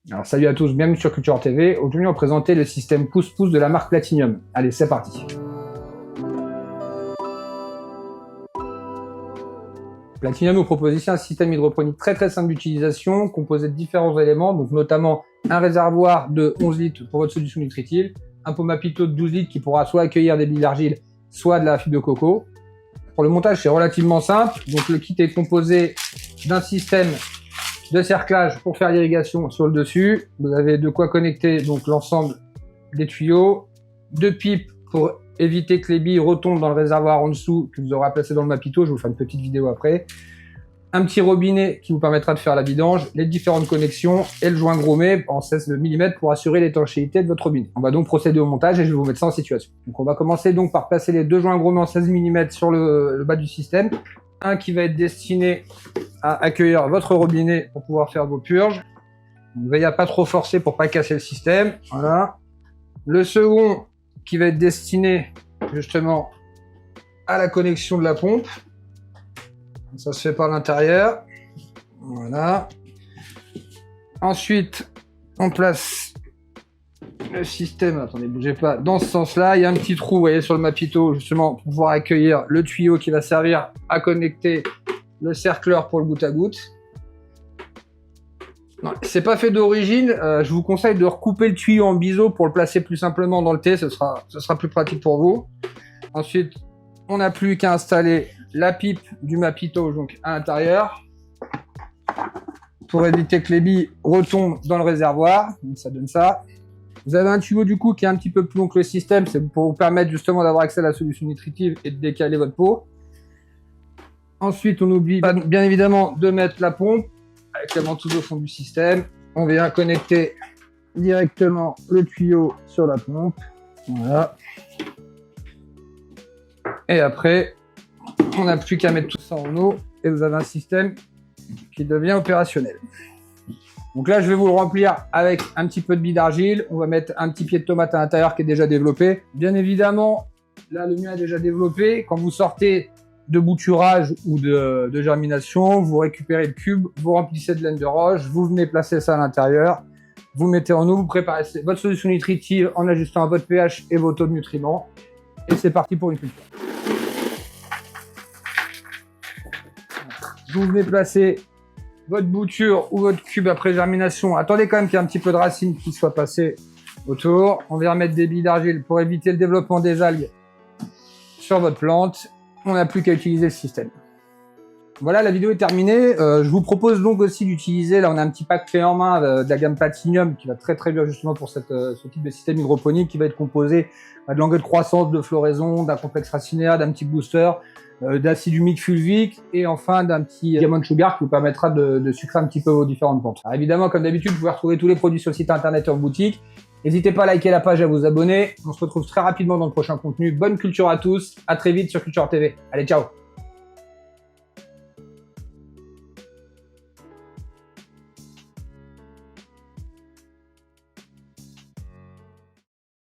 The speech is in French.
Alors salut à tous, bienvenue sur Culture TV. Aujourd'hui on va présenter le système pouce-pouce de la marque Platinium. Allez, c'est parti. Platinium nous propose ici un système hydroponique très simple d'utilisation, composé de différents éléments, donc notamment un réservoir de 11 litres pour votre solution nutritive, un pot Mapito de 12 litres qui pourra soit accueillir des billes d'argile, soit de la fibre de coco. Pour le montage, c'est relativement simple. Donc le kit est composé d'un système de cerclage pour faire l'irrigation sur le dessus. Vous avez de quoi connecter donc l'ensemble des tuyaux, deux pipes pour éviter que les billes retombent dans le réservoir en dessous que vous aurez placé dans le Mapito. Je vous ferai une petite vidéo après. Un petit robinet qui vous permettra de faire la vidange, les différentes connexions et le joint grommet en 16 mm pour assurer l'étanchéité de votre robinet. On va donc procéder au montage et je vais vous mettre ça en situation. Donc on va commencer donc par placer les deux joints grommets en 16 mm sur le bas du système. Un qui va être destiné à accueillir votre robinet pour pouvoir faire vos purges. Donc, veillez à pas trop forcer pour pas casser le système. Voilà. Le second qui va être destiné justement à la connexion de la pompe. Ça se fait par l'intérieur. Voilà. Ensuite, on place le système. Attendez, bougez pas. Dans ce sens-là, il y a un petit trou, vous voyez, sur le Mapito, justement, pour pouvoir accueillir le tuyau qui va servir à connecter le cercleur pour le goutte à goutte. C'est pas fait d'origine. Je vous conseille de recouper le tuyau en biseau pour le placer plus simplement dans le T. Ce sera plus pratique pour vous. Ensuite, on n'a plus qu'à installer la pipe du Mapito donc à l'intérieur pour éviter que les billes retombent dans le réservoir. Donc ça donne ça. Vous avez un tuyau du coup qui est un petit peu plus long que le système, c'est pour vous permettre justement d'avoir accès à la solution nutritive et de décaler votre pot. Ensuite, on n'oublie pas bien évidemment de mettre la pompe avec la ventouse au fond du système. On vient connecter directement le tuyau sur la pompe. Voilà. Et après, on n'a plus qu'à mettre tout ça en eau et vous avez un système qui devient opérationnel. Donc là, je vais vous le remplir avec un petit peu de billes d'argile. On va mettre un petit pied de tomate à l'intérieur qui est déjà développé. Bien évidemment, là, le mien est déjà développé. Quand vous sortez de bouturage ou de germination, vous récupérez le cube, vous remplissez de laine de roche, vous venez placer ça à l'intérieur, vous mettez en eau, vous préparez votre solution nutritive en ajustant à votre pH et vos taux de nutriments. Et c'est parti pour une culture. Vous venez placer votre bouture ou votre cube après germination. Attendez quand même qu'il y ait un petit peu de racines qui soient passées autour. On vient mettre des billes d'argile pour éviter le développement des algues sur votre plante. On n'a plus qu'à utiliser le système. Voilà, la vidéo est terminée. Je vous propose donc aussi d'utiliser, là on a un petit pack clé en main de la gamme Platinium qui va très bien justement pour ce type de système hydroponique qui va être composé de l'engrais de croissance, de floraison, d'un complexe racinaire, d'un petit booster, d'acide humique fulvique et enfin d'un petit diamond sugar qui vous permettra de sucrer un petit peu vos différentes plantes. Alors évidemment, comme d'habitude, vous pouvez retrouver tous les produits sur le site internet et en boutique. N'hésitez pas à liker la page et à vous abonner. On se retrouve très rapidement dans le prochain contenu. Bonne culture à tous. À très vite sur Culture TV. Allez, ciao!